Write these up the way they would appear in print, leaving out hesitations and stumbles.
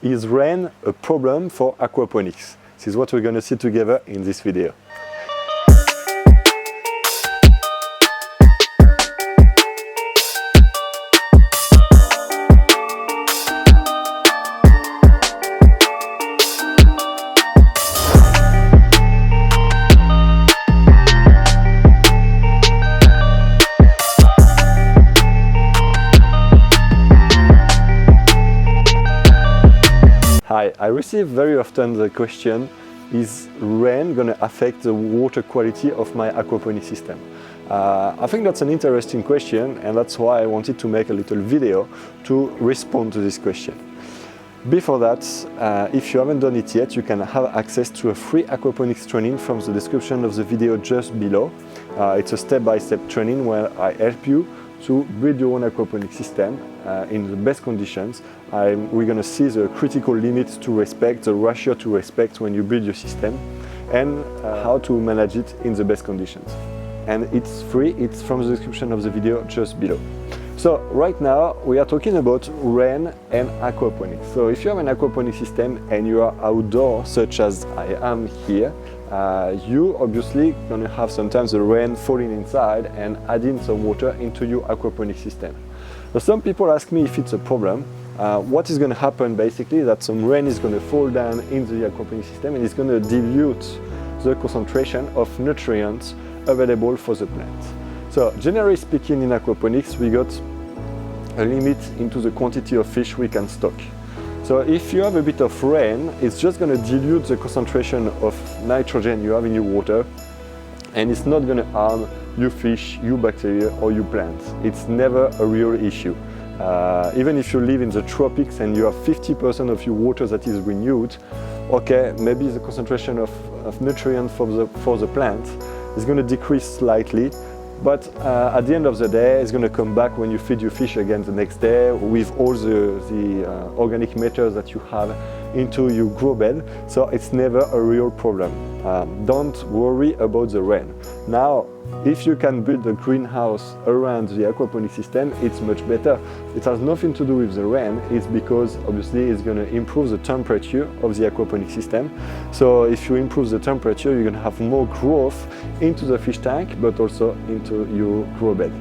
Is rain a problem for aquaponics? This is what we're going to see together in this video. Hi, I receive very often the question, is rain going to affect the water quality of my aquaponics system? I think that's an interesting question, and that's why I wanted to make a little video to respond to this question. Before that, if you haven't done it yet, you can have access to a free aquaponics training from the description of the video just below. It's a step-by-step training where I help you to build your own aquaponics system in the best conditions. We're going to see the critical limits to respect, the ratio to respect when you build your system, and how to manage it in the best conditions. And it's free, it's from the description of the video just below. So right now we are talking about rain and aquaponics. So if you have an aquaponics system and you are outdoors, such as I am here, you obviously gonna have sometimes the rain falling inside and adding some water into your aquaponics system. So some people ask me if it's a problem. What is going to happen basically is that some rain is going to fall down in the aquaponics system and it's going to dilute the concentration of nutrients available for the plant. So generally speaking, in aquaponics we got a limit into the quantity of fish we can stock. So if you have a bit of rain, it's just going to dilute the concentration of nitrogen you have in your water, and it's not going to harm you fish, you bacteria or you plants. It's never a real issue. Even if you live in the tropics and you have 50% of your water that is renewed, okay, maybe the concentration of nutrients for the plant is going to decrease slightly, but at the end of the day, it's going to come back when you feed your fish again the next day with all the organic matter that you have into your grow bed. So it's never a real problem. Don't worry about the rain. Now, if you can build a greenhouse around the aquaponics system, it's much better. It has nothing to do with the rain. It's because obviously it's going to improve the temperature of the aquaponics system. So if you improve the temperature, you're going to have more growth into the fish tank, but also into your grow bed.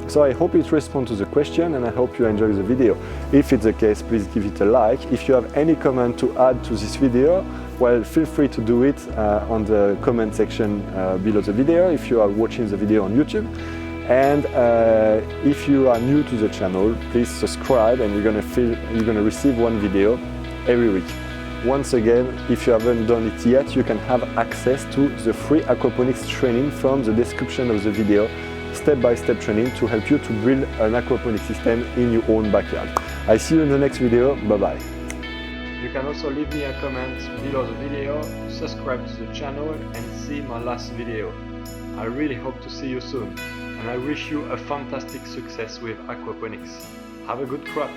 So I hope it responds to the question, and I hope you enjoy the video. If it's the case, please give it a like. If you have any comment to add to this video, well, feel free to do it on the comment section below the video if you are watching the video on YouTube. And if you are new to the channel, please subscribe, and you're gonna receive one video every week. Once again, if you haven't done it yet, you can have access to the free aquaponics training from the description of the video. Step-by-step training to help you to build an aquaponics system in your own backyard. I see you in the next video. Bye-bye. You can also leave me a comment below the video, subscribe to the channel and see my last video. I really hope to see you soon, and I wish you a fantastic success with aquaponics. Have a good crop!